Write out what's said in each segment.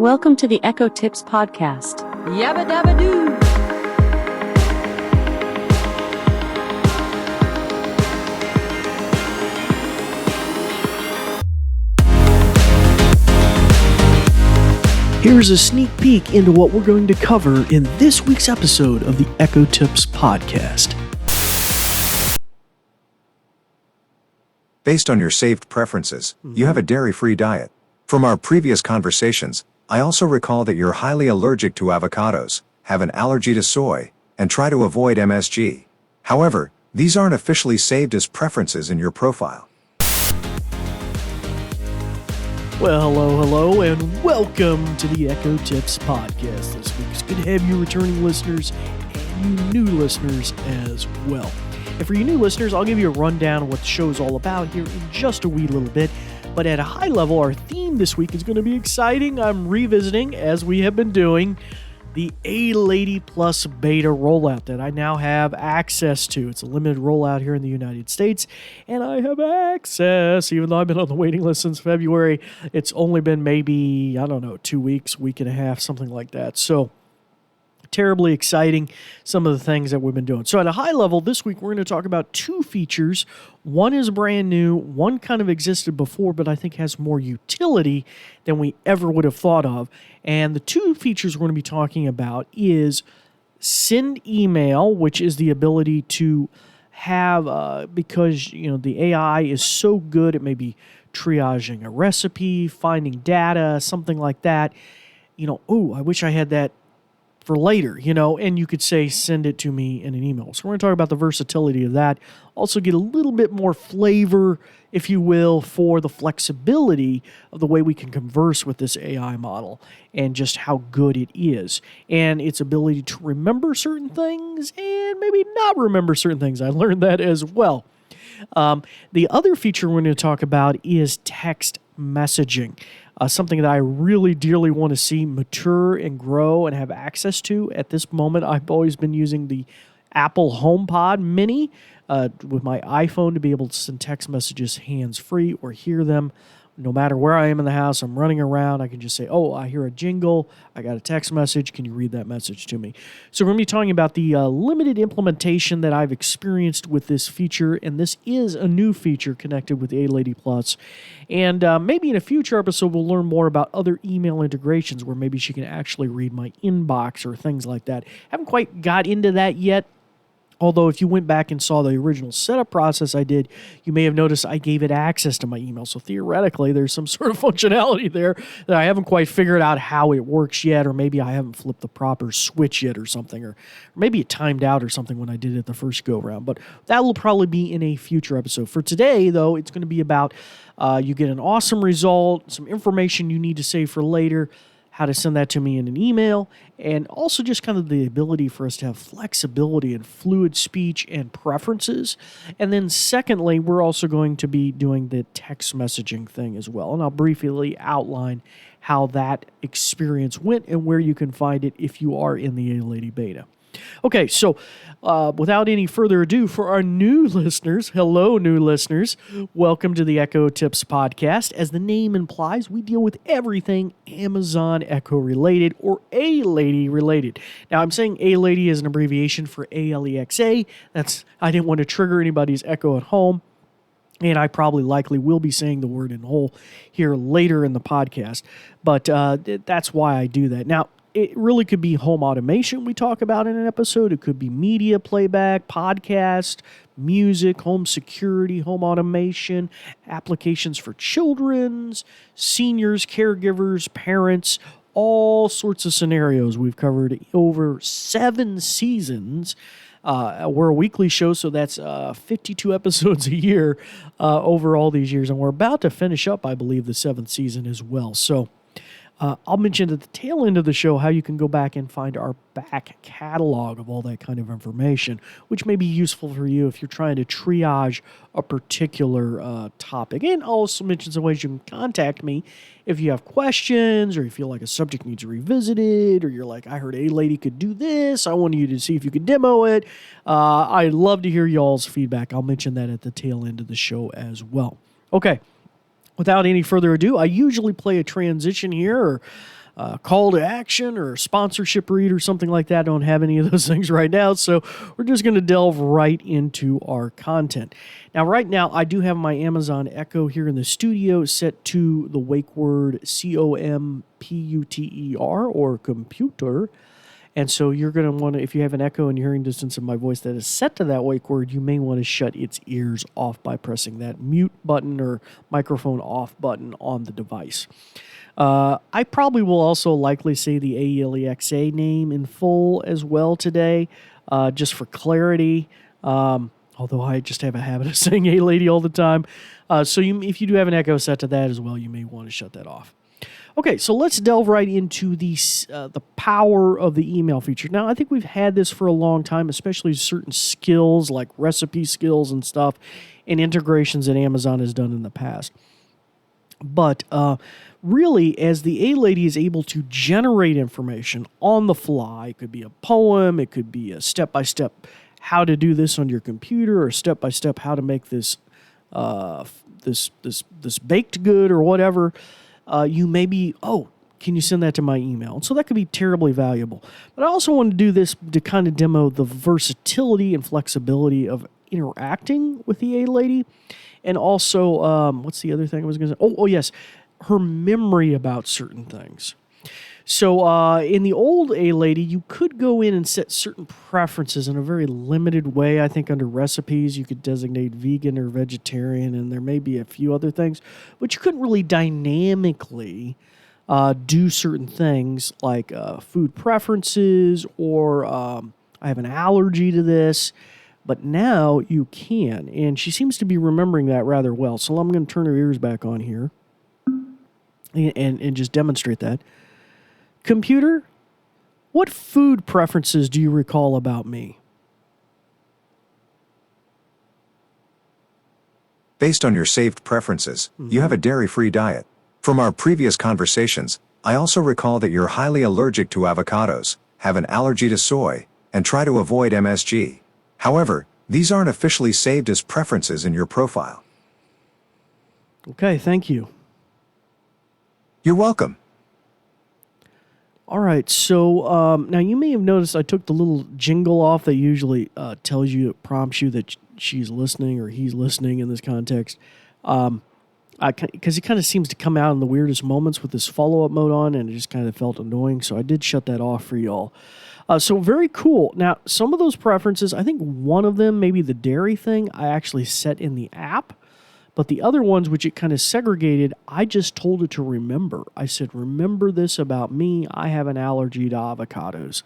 Welcome to the Echo Tips Podcast. Yabba dabba doo. Here's a sneak peek into what we're going to cover in this week's episode of the Echo Tips Podcast. Based on your saved preferences, you have a dairy-free diet. From our previous conversations, I also recall that you're highly allergic to avocados, have an allergy to soy, and try to avoid MSG. However, these aren't officially saved as preferences in your profile. Well, hello, and welcome to the Echo Tips Podcast this week. It's good to have you returning listeners and you new listeners as well. And for you new listeners, I'll give you a rundown of what the show is all about here in just a wee little bit. But at a high level, our theme this week is going to be exciting. I'm revisiting, as we have been doing, the A-Lady Plus beta rollout that I now have access to. It's a limited rollout here in the United States, and I have access, even though I've been on the waiting list since February. It's only been maybe, 2 weeks, week and a half, something like that. So, terribly exciting, some of the things that we've been doing. So at a high level, this week we're going to talk about two features. One is brand new, one kind of existed before, but I think has more utility than we ever would have thought of. And the two features we're going to be talking about is send email, which is the ability to have, because the AI is so good, it may be triaging a recipe, finding data, something like that. I wish I had that for later, and you could say, send it to me in an email. So we're going to talk about the versatility of that. Also get a little bit more flavor, if you will, for the flexibility of the way we can converse with this AI model and just how good it is and its ability to remember certain things and maybe not remember certain things. I learned that as well. The other feature we're going to talk about is text messaging. Something that I really dearly want to see mature and grow and have access to. At this moment, I've always been using the Apple HomePod Mini with my iPhone to be able to send text messages hands-free or hear them. No matter where I am in the house, I'm running around, I can just say, I hear a jingle, I got a text message, can you read that message to me? So we're going to be talking about the limited implementation that I've experienced with this feature, and this is a new feature connected with A-Lady Plus. And maybe in a future episode, we'll learn more about other email integrations where maybe she can actually read my inbox or things like that. Haven't quite got into that yet. Although if you went back and saw the original setup process I did, you may have noticed I gave it access to my email. So theoretically, there's some sort of functionality there that I haven't quite figured out how it works yet, or maybe I haven't flipped the proper switch yet or something, or maybe it timed out or something when I did it the first go-around. But that will probably be in a future episode. For today, though, it's going to be about you get an awesome result, some information you need to save for later, how to send that to me in an email, and also just kind of the ability for us to have flexibility and fluid speech and preferences. And then secondly, we're also going to be doing the text messaging thing as well. And I'll briefly outline how that experience went and where you can find it if you are in the A-Lady beta. Okay, so without any further ado, for our new listeners, hello, new listeners. Welcome to the Echo Tips Podcast. As the name implies, we deal with everything Amazon Echo related or A-Lady related. Now, I'm saying A-Lady is an abbreviation for ALEXA. I didn't want to trigger anybody's Echo at home. And I probably likely will be saying the word in whole here later in the podcast. But that's why I do that. Now, it really could be home automation we talk about in an episode. It could be media playback, podcast, music, home security, home automation, applications for children's, seniors, caregivers, parents, all sorts of scenarios we've covered over 7 seasons. We're a weekly show, so that's 52 episodes a year over all these years. And we're about to finish up, I believe, the 7th season as well. So I'll mention at the tail end of the show how you can go back and find our back catalog of all that kind of information, which may be useful for you if you're trying to triage a particular topic. And I'll also mention some ways you can contact me if you have questions or you feel like a subject needs revisited, or you're like, I heard A-Lady could do this. I wanted you to see if you could demo it. I'd love to hear y'all's feedback. I'll mention that at the tail end of the show as well. Okay. Without any further ado, I usually play a transition here or call to action or sponsorship read or something like that. I don't have any of those things right now, so we're just going to delve right into our content. Now, right now, I do have my Amazon Echo here in the studio set to the wake word COMPUTER, or computer. And so you're going to want to, if you have an Echo in hearing distance of my voice that is set to that wake word, you may want to shut its ears off by pressing that mute button or microphone off button on the device. I probably will also likely say the AELEXA name in full as well today, just for clarity, although I just have a habit of saying "Hey lady" all the time. So if you do have an Echo set to that as well, you may want to shut that off. Okay, so let's delve right into the power of the email feature. Now, I think we've had this for a long time, especially certain skills like recipe skills and stuff, and integrations that Amazon has done in the past. But really, as the A-Lady is able to generate information on the fly, it could be a poem, it could be a step-by-step how to do this on your computer, or step-by-step how to make this this baked good or whatever. You may be, can you send that to my email? And so that could be terribly valuable. But I also want to do this to kind of demo the versatility and flexibility of interacting with the A-Lady. And also, what's the other thing I was going to say? Oh, yes, her memory about certain things. So in the old A-Lady, you could go in and set certain preferences in a very limited way. I think under recipes, you could designate vegan or vegetarian, and there may be a few other things. But you couldn't really dynamically do certain things like food preferences or I have an allergy to this. But now you can, and she seems to be remembering that rather well. So I'm going to turn her ears back on here and just demonstrate that. Computer, what food preferences do you recall about me? Based on your saved preferences, you have a dairy-free diet. From our previous conversations, I also recall that you're highly allergic to avocados, have an allergy to soy, and try to avoid MSG. However, these aren't officially saved as preferences in your profile. Okay, thank you. You're welcome. All right, so now you may have noticed I took the little jingle off that usually tells you, it prompts you that she's listening or he's listening in this context. Because it kind of seems to come out in the weirdest moments with this follow-up mode on, and it just kind of felt annoying, so I did shut that off for y'all. So very cool. Now, some of those preferences, I think one of them, maybe the dairy thing, I actually set in the app. But the other ones, which it kind of segregated, I just told it to remember. I said, remember this about me. I have an allergy to avocados.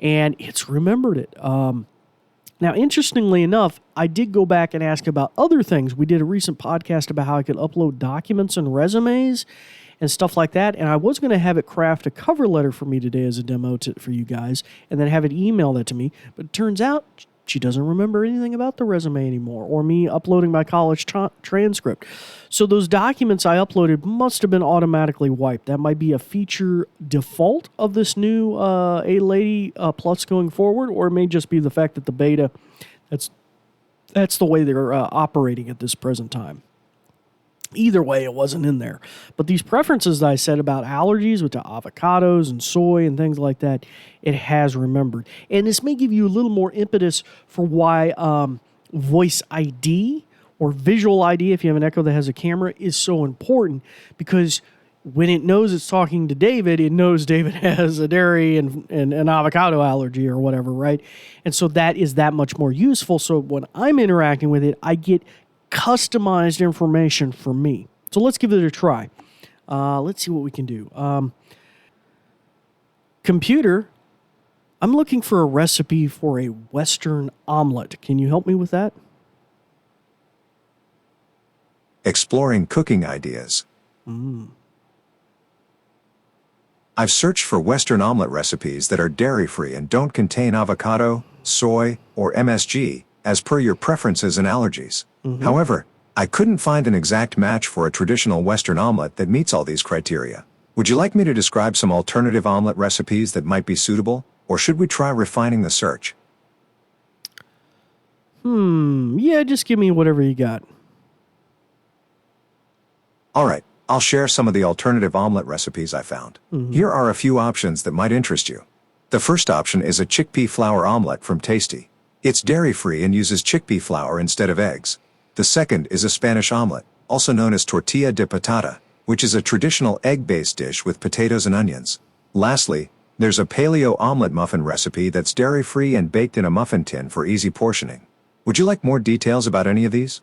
And it's remembered it. Now, interestingly enough, I did go back and ask about other things. We did a recent podcast about how I could upload documents and resumes and stuff like that. And I was going to have it craft a cover letter for me today as a demo for you guys, and then have it email that to me. But it turns out she doesn't remember anything about the resume anymore, or me uploading my college transcript. So those documents I uploaded must have been automatically wiped. That might be a feature default of this new A-Lady Plus going forward, or it may just be the fact that the beta, that's the way they're operating at this present time. Either way, it wasn't in there. But these preferences that I said about allergies with the avocados and soy and things like that, it has remembered. And this may give you a little more impetus for why voice ID or visual ID, if you have an Echo that has a camera, is so important. Because when it knows it's talking to David, it knows David has a dairy and an avocado allergy or whatever, right? And so that is that much more useful. So when I'm interacting with it, I get customized information for me. So let's give it a try. Let's see what we can do. Computer, I'm looking for a recipe for a Western omelet. Can you help me with that? Exploring cooking ideas. I've searched for Western omelet recipes that are dairy-free and don't contain avocado, soy, or MSG, as per your preferences and allergies. However, I couldn't find an exact match for a traditional Western omelet that meets all these criteria. Would you like me to describe some alternative omelet recipes that might be suitable, or should we try refining the search? Yeah, just give me whatever you got. Alright, I'll share some of the alternative omelet recipes I found. Here are a few options that might interest you. The first option is a chickpea flour omelet from Tasty. It's dairy-free and uses chickpea flour instead of eggs. The second is a Spanish omelet, also known as tortilla de patata, which is a traditional egg-based dish with potatoes and onions. Lastly, there's a paleo omelet muffin recipe that's dairy-free and baked in a muffin tin for easy portioning. Would you like more details about any of these?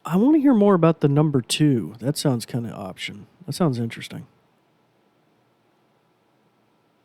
I want to hear more about the number 2. That sounds kind of option. That sounds interesting.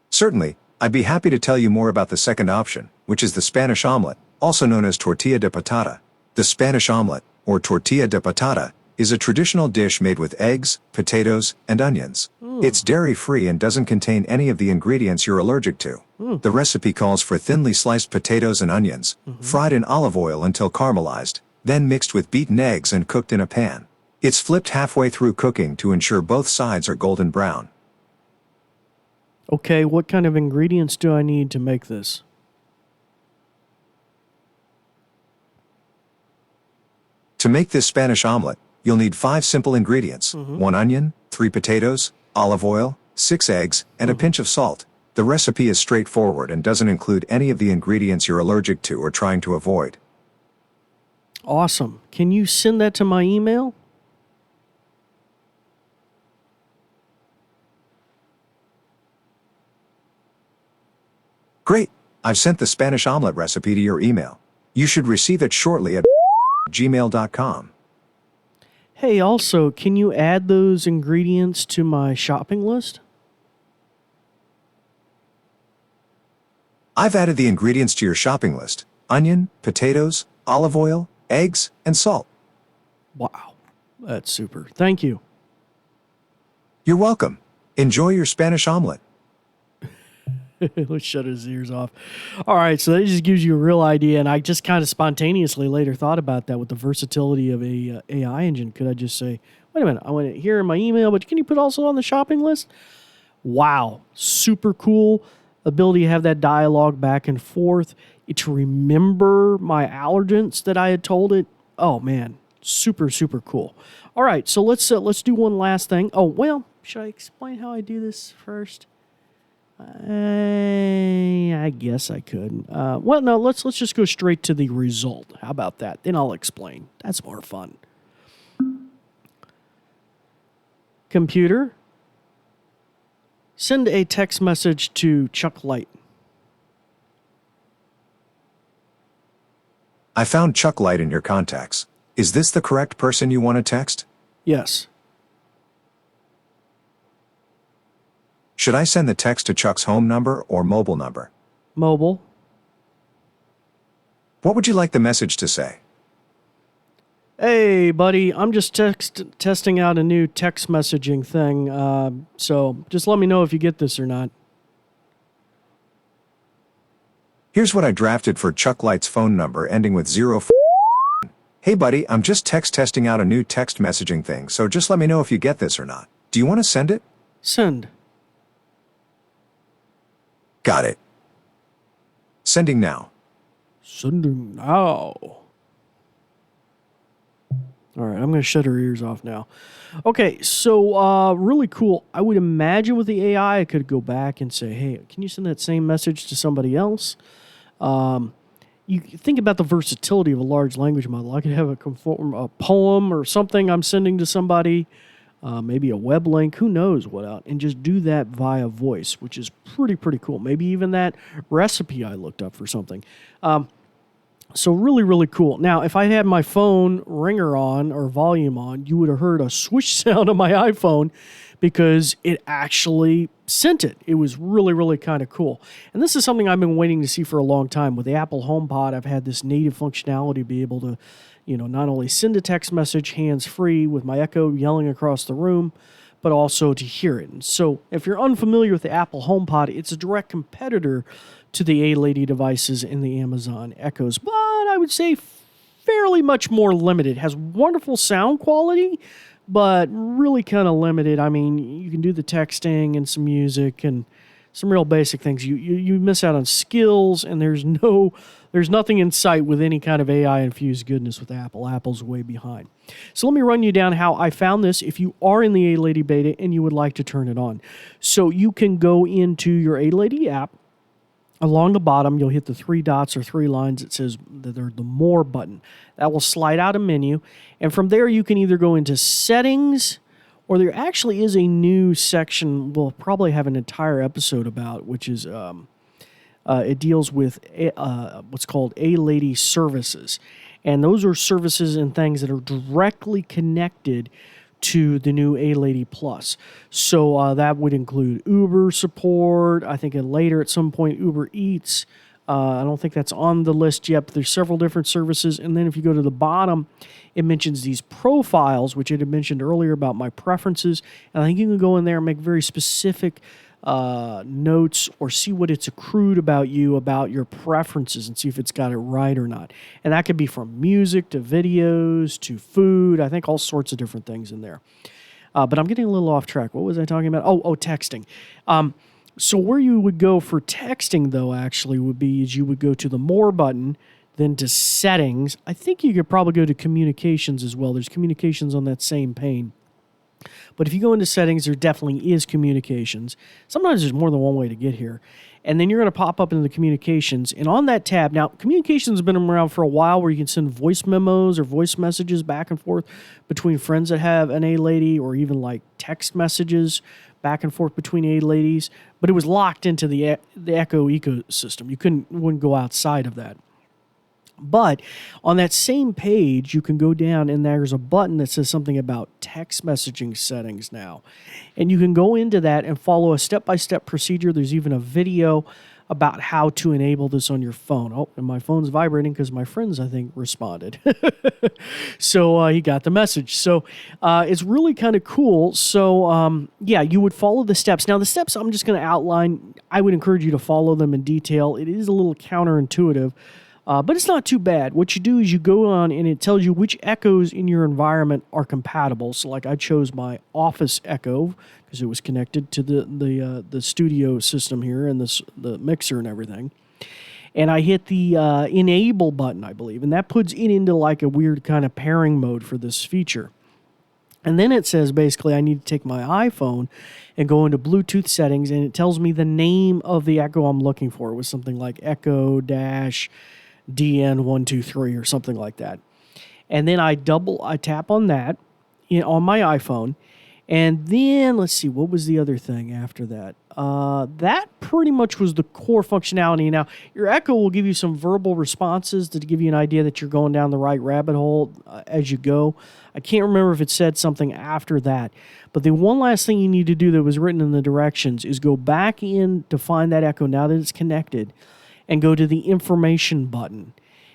Certainly, I'd be happy to tell you more about the second option, which is the Spanish omelet, also known as tortilla de patata. The Spanish omelet, or tortilla de patata, is a traditional dish made with eggs, potatoes, and onions. It's dairy-free and doesn't contain any of the ingredients you're allergic to. The recipe calls for thinly sliced potatoes and onions, fried in olive oil until caramelized, then mixed with beaten eggs and cooked in a pan. It's flipped halfway through cooking to ensure both sides are golden brown. Okay, what kind of ingredients do I need to make this? To make this Spanish omelet, you'll need 5 simple ingredients: 1 onion, 3 potatoes, olive oil, 6 eggs, and a pinch of salt. The recipe is straightforward and doesn't include any of the ingredients you're allergic to or trying to avoid. Awesome. Can you send that to my email? Great! I've sent the Spanish omelet recipe to your email. You should receive it shortly at gmail.com. Hey, also, can you add those ingredients to my shopping list? I've added the ingredients to your shopping list: onion, potatoes, olive oil, eggs, and salt. Wow, that's super. Thank you. You're welcome. Enjoy your Spanish omelet. Let's shut his ears off. All right, so that just gives you a real idea, and I just kind of spontaneously later thought about that with the versatility of a AI engine. Could I just say, wait a minute, I want it here in my email, but can you put also on the shopping list? Wow, super cool ability to have that dialogue back and forth, to remember my allergens that I had told it. Oh man, super, super cool. All right, so let's do one last thing. Oh, well, should I explain how I do this first? I guess I could. Well, no, let's just go straight to the result. How about that? Then I'll explain. That's more fun. Computer, send a text message to Chuck Light. I found Chuck Light in your contacts. Is this the correct person you want to text? Yes. Should I send the text to Chuck's home number or mobile number? Mobile. What would you like the message to say? Hey, buddy, I'm just testing out a new text messaging thing, so just let me know if you get this or not. Here's what I drafted for Chuck Light's phone number ending with 04. Hey, buddy, I'm just testing out a new text messaging thing, so just let me know if you get this or not. Do you want to send it? Send. Got it. Sending now. Sending now. All right, I'm going to shut her ears off now. Okay, so really cool. I would imagine with the AI, I could go back and say, hey, can you send that same message to somebody else? You think about the versatility of a large language model. I could have a poem or something I'm sending to somebody, maybe a web link, who knows what out, and just do that via voice, which is pretty cool. Maybe even that recipe I looked up for something. So really, really cool. Now, if I had my phone ringer on or volume on, you would have heard a swoosh sound on my iPhone because it actually sent it. It was really, really kind of cool. And this is something I've been waiting to see for a long time. With the Apple HomePod, I've had this native functionality to be able to, not only send a text message hands-free with my Echo yelling across the room, but also to hear it. And so if you're unfamiliar with the Apple HomePod, it's a direct competitor to the A-Lady devices in the Amazon Echoes, but I would say fairly much more limited. It has wonderful sound quality, but really kind of limited. I mean, you can do the texting and some music and some real basic things. You miss out on skills, and there's nothing in sight with any kind of AI-infused goodness with Apple. Apple's way behind. So let me run you down how I found this if you are in the A-Lady beta and you would like to turn it on. So you can go into your A-Lady app. Along the bottom, you'll hit the 3 dots or 3 lines. It says the More button. That will slide out a menu. And from there, you can either go into Settings, or there actually is a new section we'll probably have an entire episode about, which is it deals with what's called A-Lady services. And those are services and things that are directly connected to the new A-Lady Plus. So that would include Uber support. I think later at some point Uber Eats. I don't think that's on the list yet, but there's several different services. And then if you go to the bottom, it mentions these profiles, which it had mentioned earlier about my preferences. And I think you can go in there and make very specific notes or see what it's accrued about you, about your preferences, and see if it's got it right or not. And that could be from music to videos to food. I think all sorts of different things in there. But I'm getting a little off track. What was I talking about? Oh, texting. So where you would go for texting, though, actually would be is you would go to the More button, then to Settings. I think you could probably go to Communications as well. There's Communications on that same pane. But if you go into Settings, there definitely is Communications. Sometimes there's more than one way to get here. And then you're going to pop up into the Communications. And on that tab, now, Communications has been around for a while where you can send voice memos or voice messages back and forth between friends that have an A-Lady, or even like text messages back and forth between A-Ladies. But it was locked into the Echo ecosystem. You wouldn't go outside of that. But on that same page, you can go down and there's a button that says something about text messaging settings now. And you can go into that and follow a step-by-step procedure. There's even a video about how to enable this on your phone. Oh, and my phone's vibrating because my friends, I think, responded. So he got the message. So it's really kind of cool. So yeah, you would follow the steps. Now the steps I'm just going to outline, I would encourage you to follow them in detail. It is a little counterintuitive. But it's not too bad. What you do is you go on and it tells you which Echoes in your environment are compatible. So like I chose my office Echo because it was connected to the studio system here and the mixer and everything. And I hit the enable button, I believe. And that puts it into like a weird kind of pairing mode for this feature. And then it says basically I need to take my iPhone and go into Bluetooth settings, and it tells me the name of the Echo I'm looking for. It was something like Echo-DN123 or something like that. And then I tap on that on my iPhone. And then, let's see, what was the other thing after that? That pretty much was the core functionality. Now, your Echo will give you some verbal responses to give you an idea that you're going down the right rabbit hole as you go. I can't remember if it said something after that. But the one last thing you need to do that was written in the directions is go back in to find that Echo now that it's connected and go to the information button.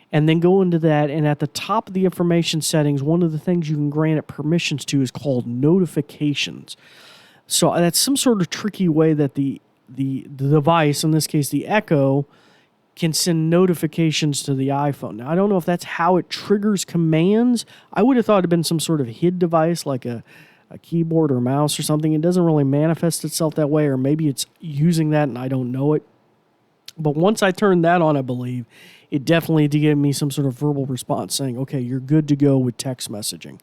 And then go into that, and at the top of the information settings, one of the things you can grant it permissions to is called notifications. So that's some sort of tricky way that the device, in this case the Echo, can send notifications to the iPhone. Now, I don't know if that's how it triggers commands. I would have thought it had been some sort of HID device like a keyboard or mouse or something. It doesn't really manifest itself that way, or maybe it's using that and I don't know it. But once I turned that on, I believe, it definitely did give me some sort of verbal response saying, okay, you're good to go with text messaging.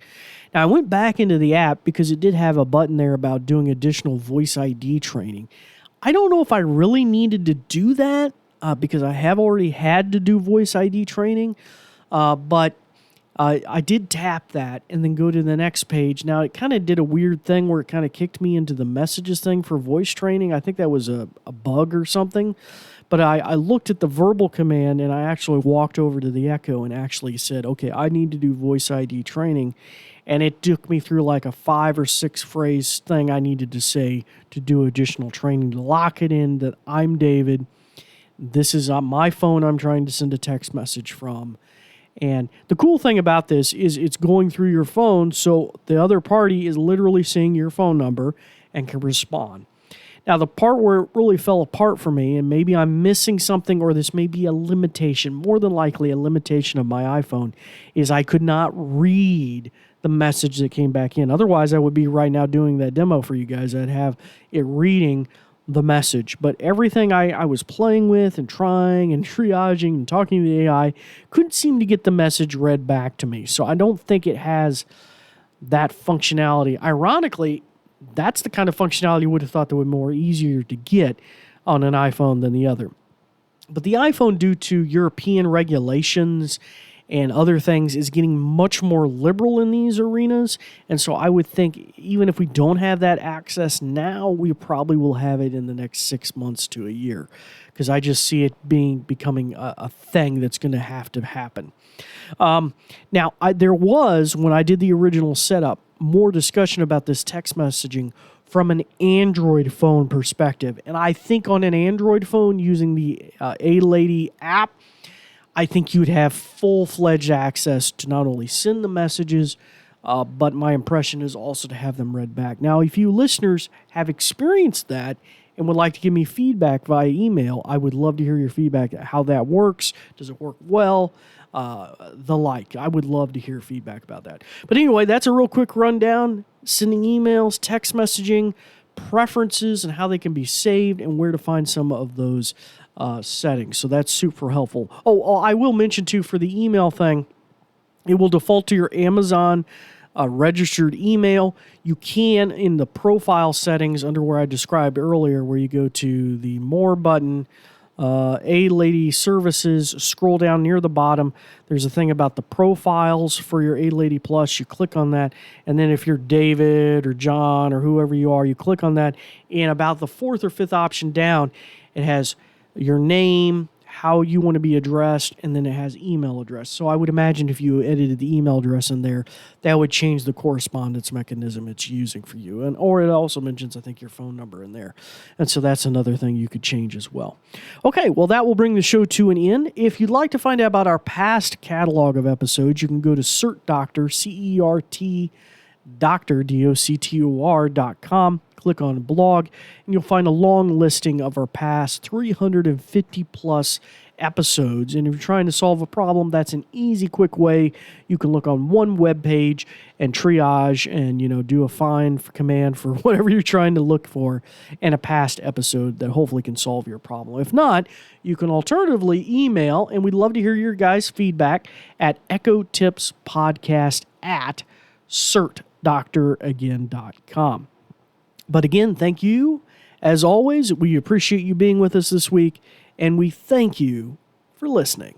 Now, I went back into the app because it did have a button there about doing additional voice ID training. I don't know if I really needed to do that because I have already had to do voice ID training, but I did tap that and then go to the next page. Now, it kind of did a weird thing where it kind of kicked me into the messages thing for voice training. I think that was a bug or something. But I looked at the verbal command, and I actually walked over to the Echo and actually said, okay, I need to do voice ID training. And it took me through like a 5 or 6 phrase thing I needed to say to do additional training, to lock it in that I'm David. This is on my phone I'm trying to send a text message from. And the cool thing about this is it's going through your phone, so the other party is literally seeing your phone number and can respond. Now, the part where it really fell apart for me, and maybe I'm missing something or this may be a limitation, more than likely a limitation of my iPhone, is I could not read the message that came back in. Otherwise, I would be right now doing that demo for you guys. I'd have it reading the message. But everything I was playing with and trying and triaging and talking to the AI couldn't seem to get the message read back to me. So I don't think it has that functionality. Ironically, that's the kind of functionality you would have thought that would be more easier to get on an iPhone than the other. But the iPhone, due to European regulations and other things, is getting much more liberal in these arenas. And so I would think even if we don't have that access now, we probably will have it in the next 6 months to a year, because I just see it becoming a thing that's going to happen. Now, there was, when I did the original setup, more discussion about this text messaging from an Android phone perspective. And I think on an Android phone using the A-Lady app, I think you'd have full-fledged access to not only send the messages, but my impression is also to have them read back. Now, if you listeners have experienced that and would like to give me feedback via email, I would love to hear your feedback, how that works. Does it work well? The like. I would love to hear feedback about that. But anyway, that's a real quick rundown. Sending emails, text messaging, preferences, and how they can be saved, and where to find some of those settings. So that's super helpful. Oh, I will mention too, for the email thing, it will default to your Amazon registered email. You can, in the profile settings under where I described earlier, where you go to the More button, A-Lady Services, scroll down near the bottom. There's a thing about the profiles for your A-Lady Plus. You click on that, and then if you're David or John or whoever you are, you click on that, and about the fourth or fifth option down, it has your name, how you want to be addressed, and then it has email address. So I would imagine if you edited the email address in there, that would change the correspondence mechanism it's using for you. Or it also mentions, I think, your phone number in there. And so that's another thing you could change as well. Okay, well, that will bring the show to an end. If you'd like to find out about our past catalog of episodes, you can go to CertDoctor, C-E-R-T, Doctor, DOCTOR.com. Click on blog, and you'll find a long listing of our past 350 plus episodes. And if you're trying to solve a problem, that's an easy, quick way. You can look on one web page and triage and, do a find command for whatever you're trying to look for, and a past episode that hopefully can solve your problem. If not, you can alternatively email, and we'd love to hear your guys' feedback at ecotipspodcast@certdoctoragain.com. But again, thank you. As always, we appreciate you being with us this week, and we thank you for listening.